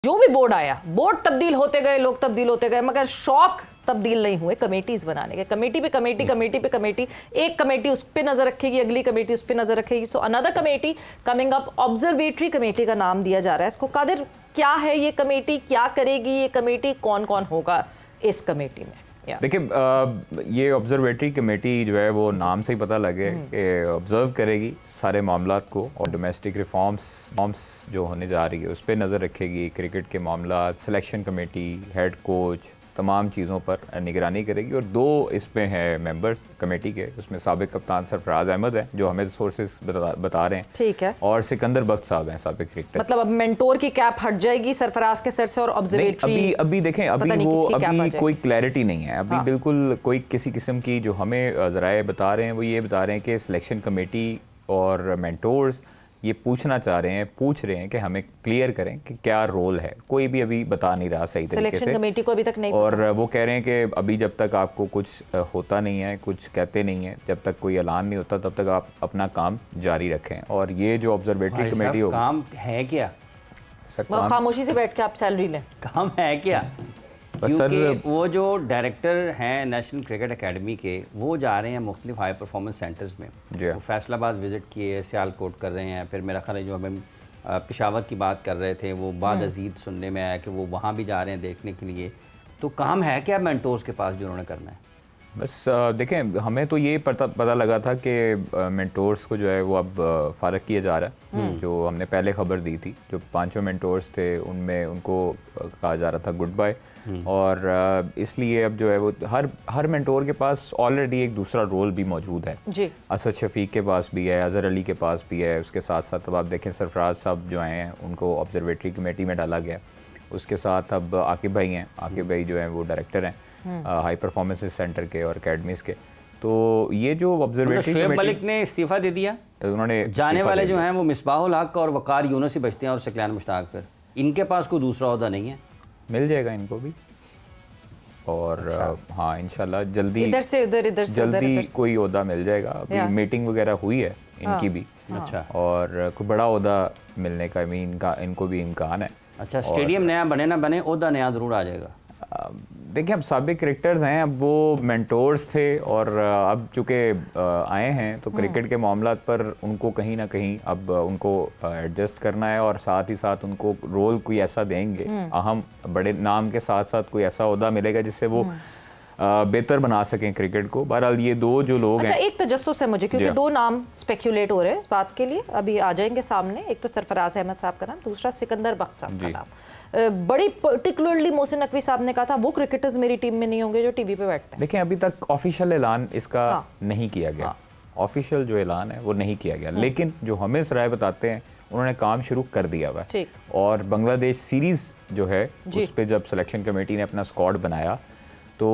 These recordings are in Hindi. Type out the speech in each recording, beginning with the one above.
जो भी बोर्ड आया, बोर्ड तब्दील होते गए, लोग तब्दील होते गए, मगर शौक तब्दील नहीं हुए कमेटीज बनाने के। कमेटी पे कमेटी, कमेटी पे कमेटी, एक कमेटी उस पे नजर रखेगी, अगली कमेटी उस पे नजर रखेगी। So another committee coming up, observatory committee का नाम दिया जा रहा है इसको। कादिर, क्या है ये कमेटी, क्या करेगी ये कमेटी, कौन कौन होगा इस कमेटी में? देखिए, ये ऑब्जर्वेटरी कमेटी जो है वो नाम से ही पता लगे कि ऑब्जर्व करेगी सारे मामलात को और डोमेस्टिक रिफॉर्म्स जो होने जा रही है उस पर नज़र रखेगी। क्रिकेट के मामलात, सिलेक्शन कमेटी, हेड कोच, तमाम चीज़ों पर निगरानी करेगी। और दो इसमें हैं मेंबर्स कमेटी के, उसमें साबिक कप्तान सरफराज अहमद हैं जो हमें सोर्सेज बता रहे हैं, ठीक है, और सिकंदर बख्त साहब हैं साबिक क्रिकेटर। मतलब अब मेंटोर की कैप हट जाएगी सरफराज के सर से और ऑब्जर्वेटरी अभी देखें, अभी कोई क्लैरिटी नहीं है अभी। बिल्कुल कोई किसी किस्म की जो हमें ज़राए बता रहे हैं वो ये बता रहे हैं कि सिलेक्शन कमेटी और मेंटोर्स ये पूछ रहे हैं कि हमें क्लियर करें कि क्या रोल है। कोई भी अभी बता नहीं रहा सही तरीके से, कमेटी को अभी तक नहीं और वो कह रहे हैं कि अभी जब तक आपको कुछ होता नहीं है, कुछ कहते नहीं है, जब तक कोई ऐलान नहीं होता तब तक आप अपना काम जारी रखें। और ये जो ऑब्जर्वेटरी कमेटी हो, काम है क्या? खामोशी से बैठ के आप सैलरी लें, काम है क्या? क्योंकि वो जो डायरेक्टर हैं नेशनल क्रिकेट एकेडमी के, वो जा रहे हैं मुख्तलिफ हाई परफॉर्मेंस सेंटर्स में। वो फैसलाबाद विज़िट किए, सियालकोट कर रहे हैं, फिर मेरा ख्याल है जो हमें पेशावर की बात कर रहे थे वो बाद अजीद सुनने में आया कि वो वहाँ भी जा रहे हैं देखने के लिए। तो काम है क्या मेंटोर्स के पास जो उन्होंने करना है? बस देखें, हमें तो ये पता लगा था कि मेंटोर्स को जो है वो अब फ़ारग किया जा रहा है। जो हमने पहले खबर दी थी, जो 5 मेंटोर्स थे उनमें उनको कहा जा रहा था गुड बाय, और इसलिए अब जो है वो हर मेंटोर के पास ऑलरेडी एक दूसरा रोल भी मौजूद है जी। असद शफीक के पास भी है, अजहर अली के पास भी है। उसके साथ साथ अब आप देखें सरफराज साहब जो आए हैं उनको ऑब्जर्वेटरी कमेटी में डाला गया। उसके साथ अब आकिब भाई हैं, आकिब भाई जो हैं वो डायरेक्टर हैं हाई परफॉर्मेंस सेंटर के और अकेडमीज़ के। तो ये जो ऑब्जर्वेटरी शोएब मलिक ने इस्तीफ़ा दे दिया, उन्होंने जाने वाले जो हैं वो मिसबाहुल हक और वकार यूनुस ही बचते हैं और सकलान मुश्ताक पर। इनके पास कोई दूसरा ओहदा नहीं है, मिल जाएगा इनको भी। और अच्छा। हाँ, इंशाल्लाह जल्दी इधर से जल्दी कोई ओहदा मिल जाएगा। अभी मीटिंग वगैरह हुई है इनकी भी, अच्छा, और कोई बड़ा ओहदा मिलने का इनको भी इम्कान है। अच्छा, स्टेडियम नया बने ना बने, ओहदा नया ज़रूर आ जाएगा। देखिए, अब साबिक क्रिकेटर्स हैं, अब वो मेंटोर्स थे और अब चूँकि आए हैं तो क्रिकेट के मामलात पर उनको कहीं ना कहीं अब उनको एडजस्ट करना है, और साथ ही साथ उनको रोल कोई ऐसा देंगे, अहम बड़े नाम के साथ साथ कोई ऐसा ओहदा मिलेगा जिससे वो बेहतर बना सकें क्रिकेट को। बहरहाल ये दो जो लोग हैं, एक तजस्सुस है मुझे, क्योंकि दो नाम स्पेक्यूलेट हो रहे हैं इस बात के लिए, अभी आ जाएंगे सामने। एक तो सरफराज अहमद साहब का नाम, दूसरा सिकंदर बख्त साहब का नाम। बड़ी पर्टिकुलरली मोहसिन नकवी साहब ने कहा था वो क्रिकेटर्स मेरी टीम में नहीं होंगे जो टीवी पे बैठते हैं। देखिए, अभी तक ऑफिशियल ऐलान इसका नहीं किया गया, ऑफिशियल जो ऐलान है वो नहीं किया गया, लेकिन जो हमें सराय बताते हैं उन्होंने काम शुरू कर दिया हुआ है। और बांग्लादेश सीरीज़ जो है उस पर जब सिलेक्शन कमेटी ने अपना स्क्वाड बनाया तो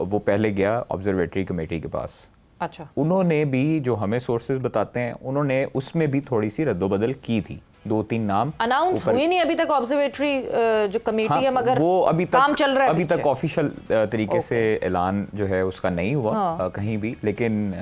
वो पहले गया ऑब्जर्वेटरी कमेटी के पास। अच्छा, उन्होंने भी, जो हमें सोर्सेज बताते हैं, उन्होंने उसमें भी थोड़ी सी रद्दोबदल की थी। 2-3 नाम अनाउंस हुई नहीं अभी तक ऑब्जर्वेटरी जो कमेटी है, मगर वो अभी तक काम चल रहा है। अभी तक ऑफिशियल तरीके से ऐलान जो है उसका नहीं हुआ कहीं भी, लेकिन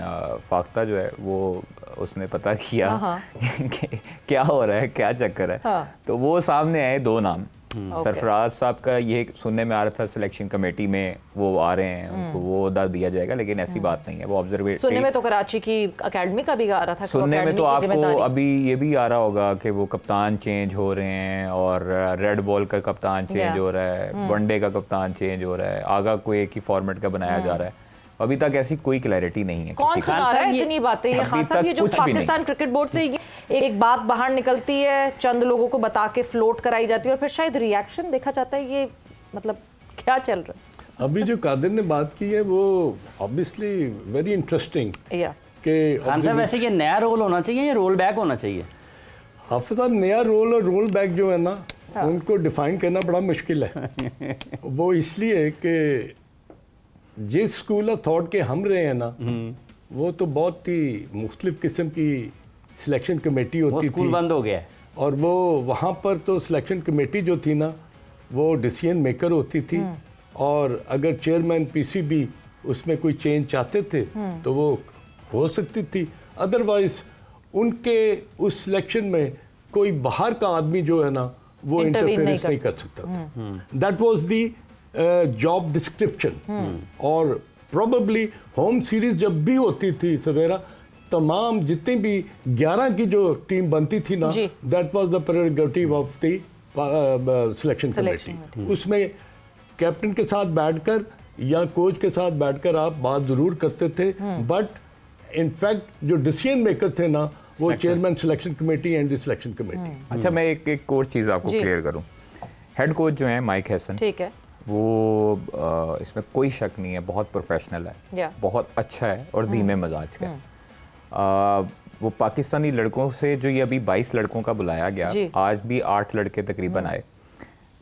फाख्ता जो है वो उसने पता किया कि क्या हो रहा है, क्या चक्कर है। तो वो सामने आए 2 नाम। सरफराज साहब का ये सुनने में आ रहा था सिलेक्शन कमेटी में वो आ रहे हैं, उनको वो ओहदा दिया जाएगा, लेकिन ऐसी बात नहीं है। वो ऑब्जर्वेटरी सुनने में तो कराची की एकेडमी का भी आ रहा था, सुनने में तो आपको अभी ये भी आ रहा होगा कि वो कप्तान चेंज हो रहे हैं, और रेड बॉल का कप्तान चेंज हो रहा है, वनडे का कप्तान चेंज हो रहा है, आगा को एक ही फॉर्मेट का बनाया जा रहा है। अभी तक ऐसी कोई क्लैरिटी नहीं है। कौन सुना रहा है इतनी बातें? ये खान साहब, ये जो पाकिस्तान क्रिकेट बोर्ड से एक बात बाहर निकलती है, चंद लोगों को बता के फ्लोट कराई जाती है और फिर शायद रिएक्शन देखा जाता है, ये मतलब क्या चल रहा है? अभी जो कादिर ने बात की है वो ऑब्वियसली वेरी इंटरेस्टिंग कि खान साहब वैसे ये नया रोल होना चाहिए या रोल बैक होना चाहिए? हाफिज साहब, नया रोल और रोल बैक जो है ना, उनको डिफाइन करना बड़ा मुश्किल है। वो इसलिए कि जिस स्कूल ऑफ थॉट के हम रहे हैं ना, वो तो बहुत ही मुख्तलिफ किस्म की सिलेक्शन कमेटी होती थी। स्कूल बंद हो गया, और वो वहाँ पर तो सिलेक्शन कमेटी जो थी ना वो डिसीजन मेकर होती थी, और अगर चेयरमैन पीसीबी उसमें कोई चेंज चाहते थे तो वो हो सकती थी। अदरवाइज उनके उस सिलेक्शन में कोई बाहर का आदमी जो है ना वो इंटरफेरेंस नहीं कर सकता था। That was the job description. और प्रोबेबली होम सीरीज जब भी होती थी सवेरा, तमाम जितनी भी 11 की जो टीम बनती थी ना, that was the prerogative of the selection committee. उसमें कैप्टन के साथ बैठकर या कोच के साथ बैठकर आप बात जरूर करते थे, बट इनफैक्ट जो डिसीजन मेकर थे ना, वो chairman selection committee and the selection committee. अच्छा, मैं एक और चीज़ आपको क्लियर करूं। हेड कोच जो है माइक हैसन, ठीक है, वो इसमें कोई शक नहीं है, बहुत प्रोफेशनल है, बहुत अच्छा है और धीमे मजाज का है। वो पाकिस्तानी लड़कों से जो ये अभी 22 लड़कों का बुलाया गया, आज भी 8 लड़के तकरीबन आए।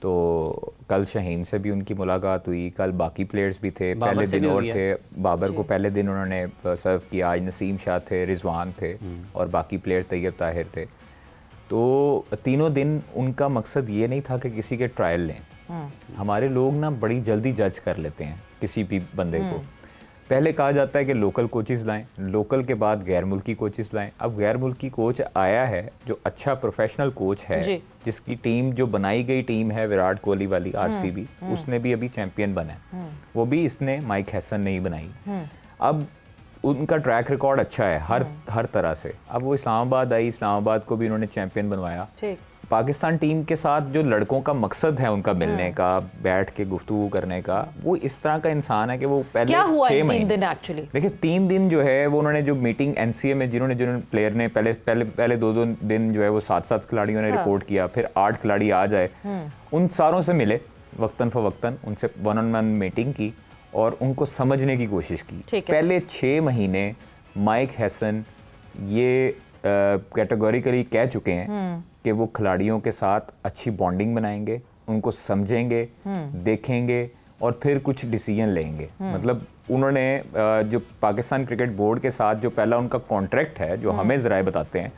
तो कल शाहीन से भी उनकी मुलाकात हुई, कल बाकी प्लेयर्स भी थे, पहले दिन और थे, बाबर को पहले दिन उन्होंने सर्व किया, आज नसीम शाह थे, रिजवान थे और बाकी प्लेयर तैयब ताहिर थे। तो तीनों दिन उनका मकसद ये नहीं था कि किसी के ट्रायल लें। हमारे लोग ना बड़ी जल्दी जज कर लेते हैं किसी भी बंदे को। पहले कहा जाता है कि लोकल कोचेस लाएं, लोकल के बाद गैर मुल्की कोचेस लाएं। अब गैर मुल्की कोच आया है जो अच्छा प्रोफेशनल कोच है, जिसकी टीम जो बनाई गई टीम है विराट कोहली वाली आरसीबी, उसने भी अभी चैंपियन बना है, वो भी इसने माइक हैसन ने ही बनाई। अब उनका ट्रैक रिकॉर्ड अच्छा है हर तरह से। अब वो इस्लामाबाद आई, इस्लामाबाद को भी उन्होंने चैंपियन बनवाया। पाकिस्तान टीम के साथ जो लड़कों का मकसद है उनका मिलने का, बैठ के गुफ्तगू करने का, वो इस तरह का इंसान है कि वो पहले 6 महीने देखिए 3 दिन जो है वो उन्होंने जो मीटिंग एनसीए में जिन्होंने प्लेयर ने पहले 2 दिन जो है वो 7 खिलाड़ियों ने रिपोर्ट किया, फिर 8 खिलाड़ी आ जाए, उन सारों से मिले वक्तन फवक्तन, उनसे 1-on-1 मीटिंग की और उनको समझने की कोशिश की। पहले 6 महीने माइक हैसन ये कैटेगोरिकली कह चुके हैं कि वो खिलाड़ियों के साथ अच्छी बॉन्डिंग बनाएंगे, उनको समझेंगे, देखेंगे और फिर कुछ डिसीजन लेंगे। मतलब उन्होंने जो पाकिस्तान क्रिकेट बोर्ड के साथ जो पहला उनका कॉन्ट्रैक्ट है, जो हमें ज़राए बताते हैं,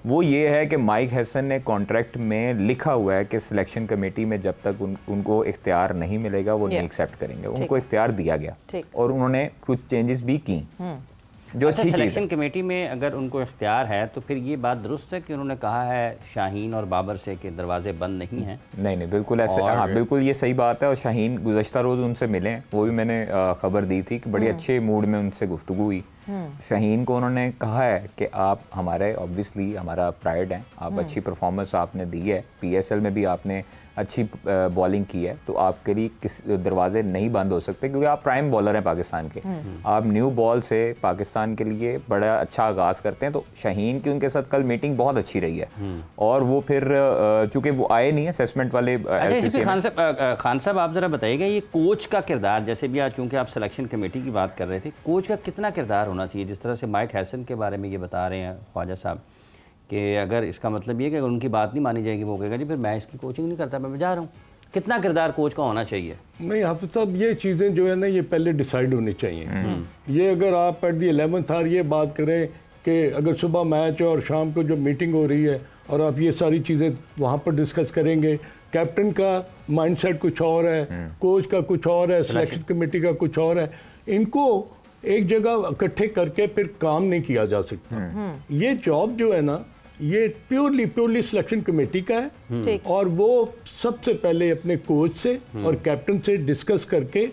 वो ये है कि माइक हैसन ने कॉन्ट्रैक्ट में लिखा हुआ है कि सिलेक्शन कमेटी में जब तक उनको इख्तियार नहीं मिलेगा वो नहीं एक्सेप्ट करेंगे। उनको इख्तियार दिया गया और उन्होंने कुछ चेंजेस भी की जो अच्छी चीज़ है। सिलेक्शन कमेटी में अगर उनको इख्तियार है तो फिर ये बात दुरुस्त है कि उन्होंने कहा है शाहीन और बाबर से कि दरवाजे बंद नहीं हैं? नहीं, बिल्कुल ऐसे, हाँ बिल्कुल ये सही बात है। और शाहीन गुज़श्ता रोज़ उनसे मिले, वो भी मैंने खबर दी थी कि बड़ी अच्छे मूड में उनसे गुफ्तगू हुई। शाहीन को उन्होंने कहा है कि आप हमारे ऑब्वियसली हमारा प्राइड हैं, आप अच्छी परफॉर्मेंस आपने दी है, PSL में भी आपने अच्छी बॉलिंग की है, तो आपके लिए किस दरवाजे नहीं बंद हो सकते क्योंकि आप प्राइम बॉलर हैं पाकिस्तान के। आप न्यू बॉल से पाकिस्तान के लिए बड़ा अच्छा आगाज़ करते हैं। तो शाहीन की उनके साथ कल मीटिंग बहुत अच्छी रही है और वो फिर चूँकि वो आए नहीं असेसमेंट वाले। खान साहब आप ज़रा बताइएगा ये कोच का किरदार, जैसे भी आज चूँकि आप सिलेक्शन कमेटी की बात कर रहे थे, कोच का कितना किरदार होना चाहिए? जिस तरह से माइक हैसन के बारे में ये बता रहे हैं ख्वाजा साहब कि अगर इसका मतलब ये कि अगर उनकी बात नहीं मानी जाएगी वो कहेगा जी फिर मैं इसकी कोचिंग नहीं करता, मैं जा रहा हूँ। कितना किरदार कोच का होना चाहिए? नहीं हाफिज साहब, ये चीज़ें जो है ना ये पहले डिसाइड होनी चाहिए। ये अगर आप एट दी 11th आवर ये बात करें कि अगर सुबह मैच और शाम को जो मीटिंग हो रही है और आप ये सारी चीज़ें वहाँ पर डिस्कस करेंगे, कैप्टन का माइंडसेट कुछ और है, कोच का कुछ और है, सिलेक्शन कमेटी का कुछ और है, इनको एक जगह इकट्ठे करके फिर काम नहीं किया जा सकता। ये जॉब जो है ना ये प्योरली सिलेक्शन कमेटी का है और वो सबसे पहले अपने कोच से और कैप्टन से डिस्कस करके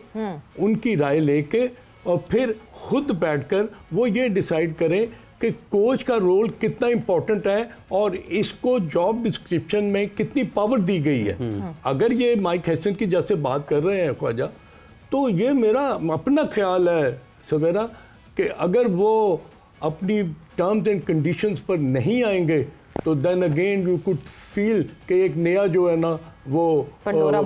उनकी राय लेके और फिर खुद बैठकर वो ये डिसाइड करें कि कोच का रोल कितना इम्पोर्टेंट है और इसको जॉब डिस्क्रिप्शन में कितनी पावर दी गई है। अगर ये माइक हैसन की जैसे बात कर रहे हैं ख्वाजा, तो ये मेरा अपना ख्याल है सवेरा कि अगर वो अपनी टर्म्स एंड कंडीशंस पर नहीं आएंगे तो then again you could feel कि एक नया जो है ना वो पंडोरा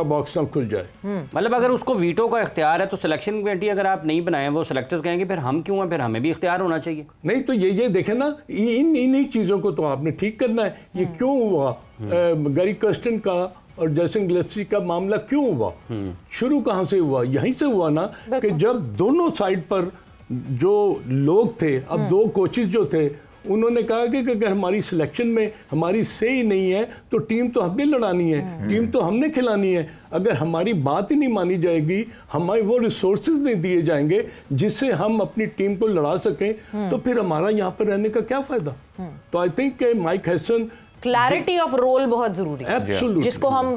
बॉक्स ना खुल जाए। मतलब अगर उसको वीटो का इख्तियार है तो सिलेक्शन कमेटी अगर आप नहीं बनाएं, वो सिलेक्टर्स कहेंगे फिर हम क्यों हैं, फिर हमें भी इख्तियार होना चाहिए। नहीं तो ये देखें ना, इन्हीं चीज़ों को तो आपने ठीक करना है। ये क्यों हुआ गैरी कर्स्टन का और जैसन गिलेस्पी का मामला क्यों हुआ, शुरू कहाँ से हुआ? यहीं से हुआ ना कि जब दोनों साइड पर जो लोग थे, अब 2 कोचेस जो थे, उन्होंने कहा कि अगर हमारी सिलेक्शन में हमारी से ही नहीं है तो टीम तो हमने लड़ानी है, टीम तो हमने खिलानी है। अगर हमारी बात ही नहीं मानी जाएगी, हमारे वो रिसोर्सेज नहीं दिए जाएंगे जिससे हम अपनी टीम को लड़ा सकें, तो फिर हमारा यहाँ पर रहने का क्या फ़ायदा? तो I think Mike Hesson clarity of role बहुत जरूरी है, जिसको हम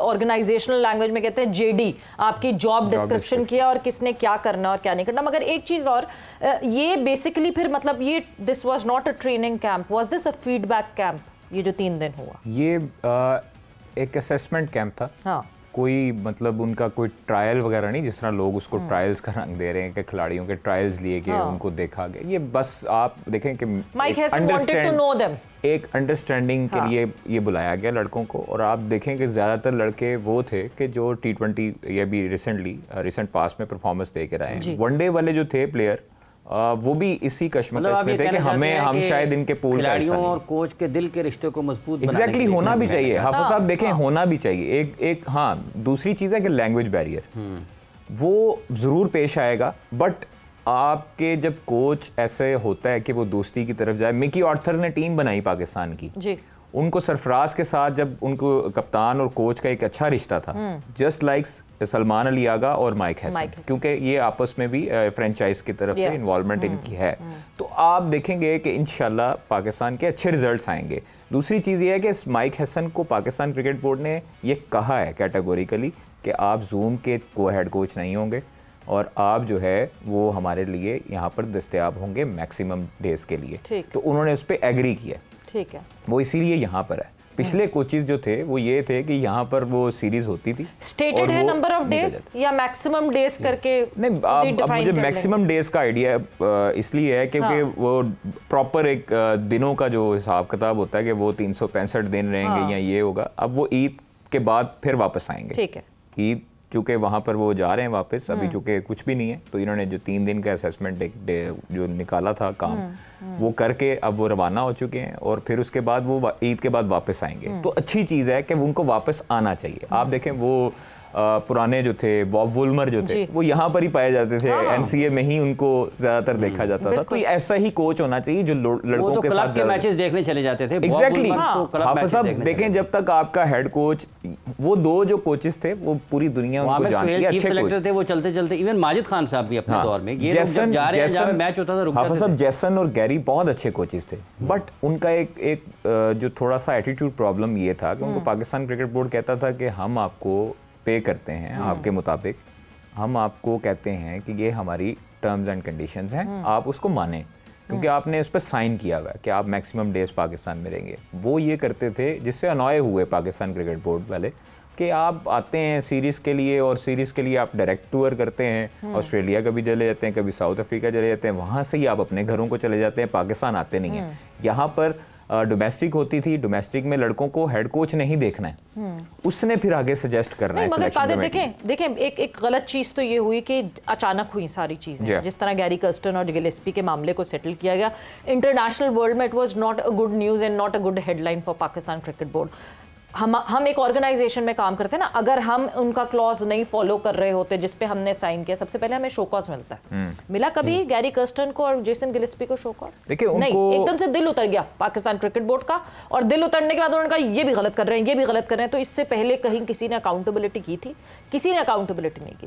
ऑर्गेनाइजेशनल लैंग्वेज में कहते हैं जेडी, आपकी जॉब डिस्क्रिप्शन किया और किसने क्या करना और क्या नहीं करना। मगर एक चीज और, ये बेसिकली फिर मतलब ये this was not a training camp, was this a feedback camp? ये जो 3 दिन हुआ, ये एक असेसमेंट कैंप था। हाँ, कोई मतलब उनका कोई ट्रायल वगैरह नहीं, जिस तरह लोग उसको ट्रायल्स का रंग दे रहे हैं कि खिलाड़ियों के ट्रायल्स लिए गए, उनको देखा गया। ये बस आप देखें कि एक अंडरस्टैंडिंग के लिए ये बुलाया गया लड़कों को। और आप देखें कि ज़्यादातर लड़के वो थे कि जो T20 ये भी रिसेंट पास में परफॉर्मेंस दे के रहे हैं। वनडे वाले जो थे प्लेयर, वो भी इसी कश्मकश में थे कि हम शायद इनके पूल खिलाड़ियों और कोच के दिल के रिश्ते को मजबूत एग्जैक्टली होना भी चाहिए। हाफिज साहब देखें, होना भी चाहिए। एक हाँ, दूसरी चीज़ है कि लैंग्वेज बैरियर वो ज़रूर पेश आएगा, बट आपके जब कोच ऐसे होता है कि वो दोस्ती की तरफ जाए। मिकी आर्थर ने टीम बनाई पाकिस्तान की जी, उनको सरफराज के साथ जब उनको कप्तान और कोच का एक अच्छा रिश्ता था, जस्ट लाइक सलमान अली आगा और माइक हैसन, क्योंकि ये आपस में भी फ्रेंचाइज की तरफ से इन्वॉल्वमेंट इनकी है। तो आप देखेंगे कि इंशाल्लाह पाकिस्तान के अच्छे रिजल्ट्स आएंगे। दूसरी चीज़ ये है कि माइक हैसन को पाकिस्तान क्रिकेट बोर्ड ने ये कहा है कैटेगोरिकली कि आप जूम के हेड कोच नहीं होंगे और आप जो है वो हमारे लिए यहाँ पर दस्तयाब होंगे मैक्सिमम डेज के लिए। तो उन्होंने उस पर एग्री किया, ठीक है, वो इसीलिए यहाँ पर है। पिछले कोचेस जो थे वो ये थे कि यहाँ पर वो सीरीज होती थी, स्टेटेड है नंबर ऑफ डेज या मैक्सिमम डेज करके? नहीं, अब मुझे मैक्सिमम डेज का आइडिया इसलिए है क्योंकि वो प्रॉपर एक दिनों का जो हिसाब किताब होता है कि वो 365 दिन रहेंगे या ये होगा। अब वो ईद के बाद फिर वापस आएंगे, ठीक है। ईद चूँकि वहाँ पर वो जा रहे हैं वापस, अभी चूँकि कुछ भी नहीं है, तो इन्होंने जो 3 दिन का असेसमेंट जो निकाला था काम, वो करके अब वो रवाना हो चुके हैं और फिर उसके बाद वो ईद के बाद वापस आएंगे। तो अच्छी चीज़ है कि उनको वापस आना चाहिए। आप देखें वो पुराने जो थे बॉब वुल्मर जो थे वो यहाँ पर ही पाए जाते थे, एनसीए में ही उनको ज्यादातर देखा जाता था। तो ऐसा ही कोच होना चाहिए जो लड़कों के साथ मैचेस देखने चले जाते थे। एग्जैक्टली, हाफिज साहब देखें, जब तक आपका हेड कोच, वो 2 जो कोचेस थे वो पूरी दुनिया उनको जानती है, अच्छे कोच थे वो। चलते चलते इवन माजिद खान साहब भी अपने दौर में मैच होता था, हाफिज साहब जैसन और गैरी बहुत अच्छे कोचेस थे, बट उनका एक जो थोड़ा सा एटीट्यूड प्रॉब्लम ये था कि उनको पाकिस्तान क्रिकेट बोर्ड कहता था कि हम आपको पे करते हैं आपके मुताबिक, हम आपको कहते हैं कि ये हमारी टर्म्स एंड कंडीशंस हैं, आप उसको मानें क्योंकि आपने उस पर साइन किया हुआ है कि आप मैक्सिमम डेज पाकिस्तान में रहेंगे। वो ये करते थे जिससे अनॉय हुए पाकिस्तान क्रिकेट बोर्ड वाले कि आप आते हैं सीरीज़ के लिए और सीरीज़ के लिए आप डायरेक्ट टूर करते हैं, ऑस्ट्रेलिया कभी चले जाते हैं, कभी साउथ अफ्रीका चले जाते हैं, वहाँ से ही आप अपने घरों को चले जाते हैं, पाकिस्तान आते नहीं हैं। यहाँ पर डोमेस्टिक होती थी, डोमेस्टिक में लड़कों को हेड कोच नहीं देखना है, उसने फिर आगे सजेस्ट करना है। मगर देखें एक गलत चीज़ तो ये हुई कि अचानक हुई सारी चीज़ें, जिस तरह गैरी कर्स्टन और गिलेस्पी के मामले को सेटल किया गया इंटरनेशनल वर्ल्ड में, it was not a good news and not a good headline for Pakistan cricket board. हम एक ऑर्गेनाइजेशन में काम करते हैं ना, अगर हम उनका क्लॉज नहीं फॉलो कर रहे होते जिस पे हमने साइन किया, सबसे पहले हमें शो कॉज मिलता है। मिला कभी गैरी कर्स्टन को और जेसन गिलेस्पी को शो कॉज? देखिए नहीं, एकदम से दिल उतर गया पाकिस्तान क्रिकेट बोर्ड का, और दिल उतरने के बाद उन्होंने कहा ये भी गलत कर रहे हैं, ये भी गलत कर रहे हैं। तो इससे पहले कहीं किसी ने अकाउंटेबिलिटी की थी? किसी ने अकाउंटेबिलिटी नहीं की